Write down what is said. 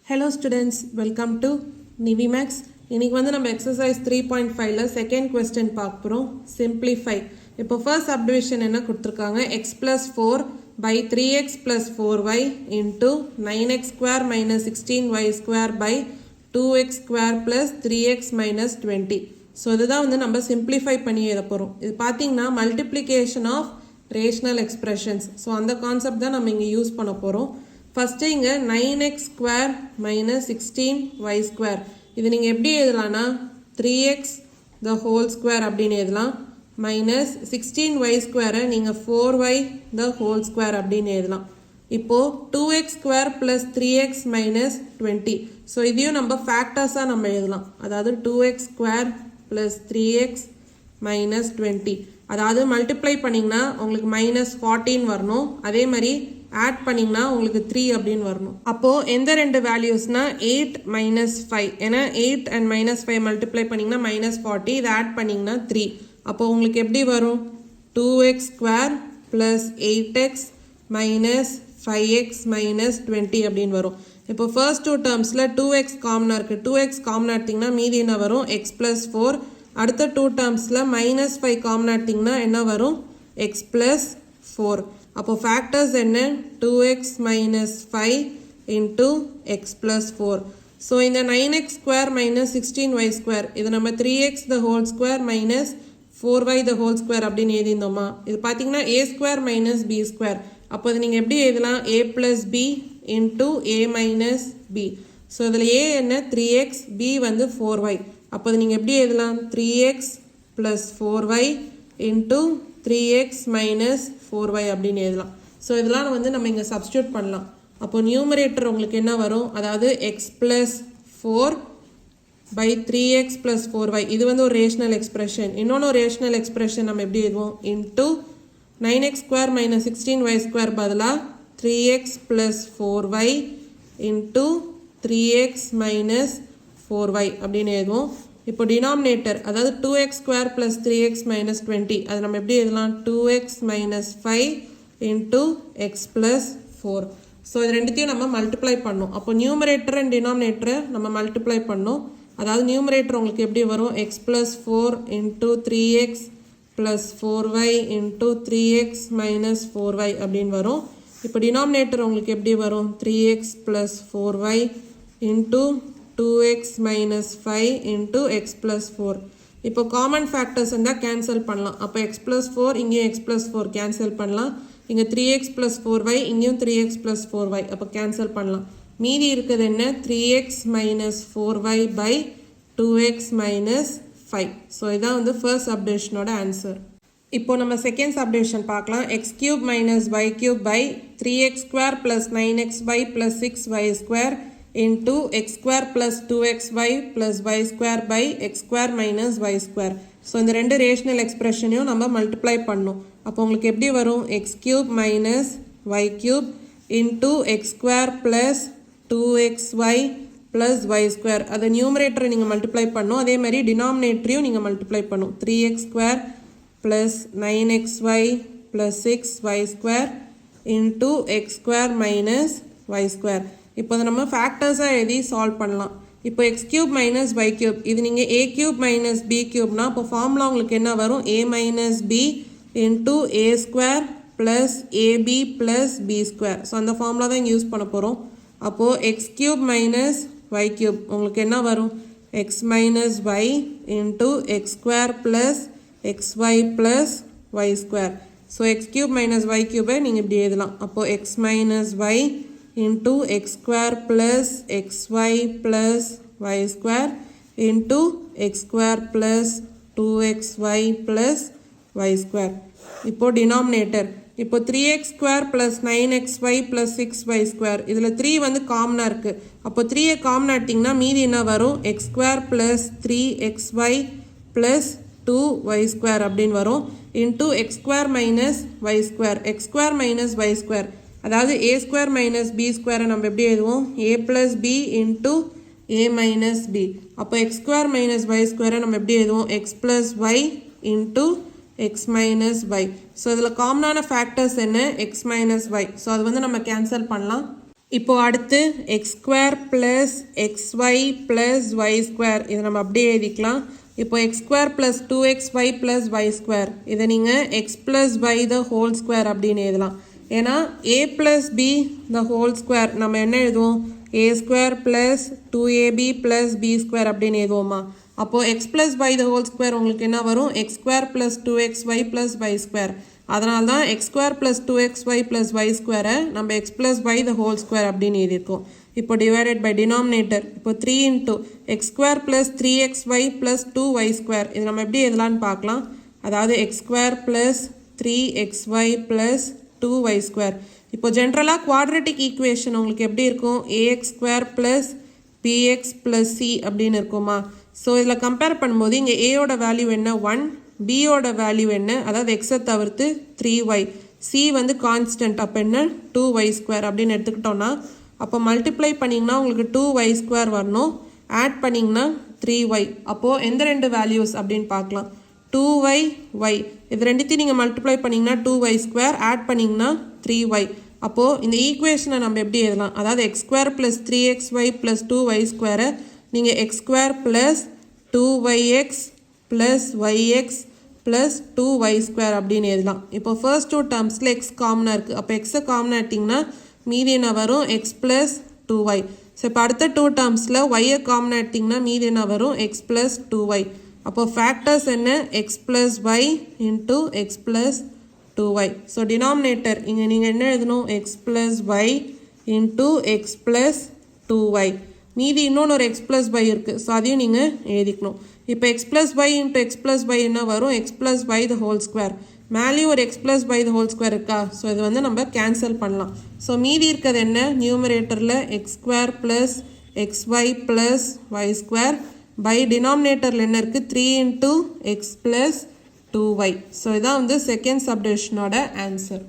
Hello students, welcome to Nivimax. இன்னைக்கு வந்து நம்ம exercise 3.5ல second question பார்க்க போறோம். Simplify. இப்போ first subdivision என்ன கொடுத்திருக்காங்க? x plus 4 by 3x plus 4y into 9x square minus 16y square by 2x square plus 3x minus 20. So இதுதான் வந்து நம்ம simplify பண்ணி எழுத போறோம். இது பார்த்தீங்கன்னா multiplication of rational expressions. So அந்த கான்செப்ட் தான் நம்ம இங்கே யூஸ் பண்ண போறோம். First இங்க 9x square minus 16y square. இது நீங்க எப்படி எழுதலாம்னா 3x the whole square அப்படின்னு எழுதலாம் minus 16y square நீங்க 4y the whole square அப்படின்னு எழுதலாம். இப்போ 2x square plus 3x minus 20. So இதையும் நம்ம ஃபேக்டர்ஸா நம்ம எழுதலாம். அதாவது 2x square plus 3x minus 20. அதாவது மல்டிப்ளை பண்ணீங்கன்னா உங்களுக்கு minus 14 வரணும். அதே மாதிரி ஆட் பண்ணீங்கன்னா உங்களுக்கு 3 அப்படின்னு வரணும். அப்போ எந்த ரெண்டு வேல்யூஸ்னா 8 minus 5. ஏன்னா 8 and minus 5 மல்டிப்ளை பண்ணீங்கன்னா minus 40. இது ஆட் பண்ணீங்கன்னா 3. அப்போ உங்களுக்கு எப்படி வரும்? 2x square plus 8x minus 5x minus 20 அப்படின்னு வரும். இப்போ first two termsல 2x காமனா இருக்கு. 2x காமனா எடுத்தீங்கன்னா மீதி என்ன வரும்? x plus 4. அடுத்த 2 termsல minus 5 காமனா எடுத்தீங்கன்னா என்ன வரும்? x plus 4. அப்போ factors என்ன? 2x minus 5 into x plus 4. So இந்த 9x square minus 16y square இது நம்ம 3x the whole square minus 4y the whole square அப்படின்னு எழுதியிருந்தோமா? இது பார்த்தீங்கன்னா a square minus b square. அப்போ இது நீங்கள் எப்படி எழுதலாம்? a plus b into a minus b. So இதில் a என்ன? 3x, b வந்து 4y. அப்போ இது நீங்கள் எப்படி எழுதலாம்? 3x plus 4y into 3x minus 4y அப்படின்னு எழுதலாம். ஸோ இதெல்லாம் வந்து நம்ம இங்கே சப்ஸ்டியூட் பண்ணலாம். அப்போ நியூமரேட்டர் உங்களுக்கு என்ன வரும்? அதாவது x plus 4 by 3x plus 4y. இது வந்து ஒரு ரேஷனல் எக்ஸ்பிரஷன். இன்னொன்று ஒரு ரேஷனல் எக்ஸ்பிரஷன் நம்ம எப்படி எழுதுவோம்? Into 9x square minus 16y square பதிலாக 3x plus 4y into 3x minus 4y அப்படின்னு எழுதுவோம். இப்போ டினாமினேட்டர் அதாவது 2x square plus 3x minus 20 அது நம்ம எப்படி எழுதலாம்? 2x minus 5 into x plus 4. So இது ரெண்டுத்தையும் நம்ம மல்டிப்ளை பண்ணோம். அப்போ நியூமரேட்டர் அண்ட் டினாமினேட்டரை நம்ம மல்டிப்ளை பண்ணோம். அதாவது நியூமரேட்டர் உங்களுக்கு எப்படி வரும்? x plus 4 into 3x plus 4y into 3x minus 4y அப்படின்னு வரும். இப்போ டினாமினேட்டர் உங்களுக்கு எப்படி வரும்? 3x plus 4y into 2x minus 5 into x plus 4. இப்போ காமன் ஃபேக்டர்ஸ் இருந்தால் கேன்சல் பண்ணலாம். அப்போ x plus 4 இங்கேயும் x plus 4 கேன்சல் பண்ணலாம். இங்கே 3x plus 4y இங்கேயும் 3x plus 4y அப்போ கேன்சல் பண்ணலாம். மீதி இருக்குது என்ன? 3x minus 4y by 2x minus 5. So இதான் வந்து ஃபர்ஸ்ட் சப்டிவிஷனோட ஆன்சர். இப்போ நம்ம செகண்ட் சப்டிவிஷன் பார்க்கலாம். x cube minus y cube by 3x square plus 9xy plus 6y square into x square plus 2xy plus y square by x square minus y square. So இந்த ரெண்டு rational எக்ஸ்பிரஷனையும் நம்ம multiply பண்ணோம். அப்போ உங்களுக்கு எப்படி வரும்? x cube minus y cube into x square plus 2xy plus y square. அது நியூமரேட்டரை நீங்கள் மல்டிப்ளை பண்ணோம். அதே மாதிரி டினாமினேட்டரையும் நீங்கள் மல்டிப்ளை பண்ணும். 3x square plus 9xy plus 6y square into x square minus y square. இப்போ அதை நம்ம ஃபேக்டர்ஸாக எழுதி சால்வ் பண்ணலாம். இப்போ x cube minus y cube இது நீங்கள் a cube minus b cubeனா இப்போ ஃபார்முலா உங்களுக்கு என்ன வரும்? a minus b into a square plus ab plus b square. So அந்த ஃபார்முலா தான் இங்கே யூஸ் பண்ண போகிறோம். அப்போது x cube minus y cube உங்களுக்கு என்ன வரும்? x minus y into x square plus xy plus y square. So x cube minus y cube நீங்கள் இப்படி எழுதலாம். அப்போது x minus y into x square plus xy plus y square into x square plus 2xy plus y square. இப்போ denominator இப்போ 3x square plus 9xy plus 6y square இதில் 3 வந்து காமனாக இருக்குது. அப்போ 3 காமனாக எடுத்திங்கன்னா மீதி என்ன வரும்? x square plus 3xy plus 2y square அப்படின்னு வரும். into x square minus y square. x square minus y square அதாவது a square minus b square நம்ம எப்படி எழுதுவோம்? a plus b into a minus b. அப்போ x square minus y square நம்ம எப்படி எழுதுவோம்? x plus y into x minus y. So இதில் காமனான ஃபேக்டர்ஸ் என்ன? x minus y. ஸோ அது வந்து நம்ம கேன்சல் பண்ணலாம். இப்போ அடுத்து x square plus x y plus y square இதை நம்ம அப்படியே எழுதிக்கலாம். இப்போ x square plus 2xy plus y square இதை நீங்கள் x plus y the whole square அப்படின்னு எழுதலாம். ஏன்னா a plus b the whole square நம்ம என்ன எழுதுவோம், a square plus 2ab plus b square அப்படின்னு எழுதுவோமா. அப்போது x plus y the whole square உங்களுக்கு என்ன வரும், x square plus 2xy plus y square. அதனால தான் x square plus 2xy plus y ஸ்கொயரை நம்ம x plus y the whole square அப்படின்னு எழுதியிருக்கோம். இப்போ டிவைடட் பை டினாமினேட்டர் இப்போ 3 into x square plus 3xy plus 2y square இது நம்ம எப்படி எழுதலான்னு பார்க்கலாம். அதாவது x square plus 3xy plus 2y square. இப்போ ஜென்ரலாக குவாட்ரட்டிக் ஈக்குவேஷன் உங்களுக்கு எப்படி இருக்கும், ax square plus bx plus c அப்படின்னு இருக்குமா. ஸோ இதில் கம்பேர் பண்ணும்போது இங்கே ஏயோட வேல்யூ என்ன 1, பியோட வேல்யூ என்ன, அதாவது எக்ஸை தவிர்த்து 3y, சி வந்து கான்ஸ்டன்ட் அப்போ என்ன 2y ஸ்கொயர் அப்படின்னு எடுத்துக்கிட்டோன்னா அப்போ மல்டிப்ளை பண்ணிங்கன்னா உங்களுக்கு 2y ஸ்கொயர் வரணும், ஆட் பண்ணிங்கன்னா 3y. அப்போது எந்த ரெண்டு வேல்யூஸ் அப்படின்னு பார்க்கலாம், 2y y இது ரெண்டுத்தையும் நீங்கள் மல்டிப்ளை பண்ணிங்கன்னா 2y ஸ்கொயர், ஆட் பண்ணிங்கன்னா 3y. அப்போது இந்த ஈக்குவேஷனை நம்ம எப்படி எழுதலாம், அதாவது x square plus 3xy plus 2y ஸ்கொயரை நீங்கள் X square plus 2yx plus yx plus 2y square அப்படின்னு எழுதலாம். இப்போ ஃபர்ஸ்ட் டூ டேர்ம்ஸில் எக்ஸ் காமனாக இருக்குது. அப்போ எக்ஸை காமனாக எடுத்திங்கன்னா மீதி என்ன வரும், எக்ஸ் ப்ளஸ் 2y. ஸோ இப்போ அடுத்த டூ டேர்ம்ஸில் ஒய்யை காமனாக எடுத்திங்கன்னா மீதி என்ன வரும், எக்ஸ் ப்ளஸ் 2y. அப்போது ஃபேக்டர்ஸ் என்ன, x plus y into x plus 2y. So denominator இங்கே நீங்கள் என்ன எழுதணும், x plus y into x plus 2y. மீதி இன்னொன்று ஒரு எக்ஸ் ப்ளஸ் ஒய் இருக்குது, ஸோ அதையும் நீங்கள் எழுதிக்கணும். இப்போ x plus y into x plus y என்ன வரும், x plus y the whole square. மேலேயும் ஒரு x plus y the whole square இருக்கா, ஸோ இது வந்து நம்ம கேன்சல் பண்ணலாம். ஸோ மீதி இருக்கிறது என்ன, நியூமரேட்டரில் x square plus x y plus y square by டினாமினேட்டரில் என்ன இருக்குது 3 into x plus 2y. So இதான் வந்து செகண்ட் சப்டிவிஷனோட ஆன்சர்.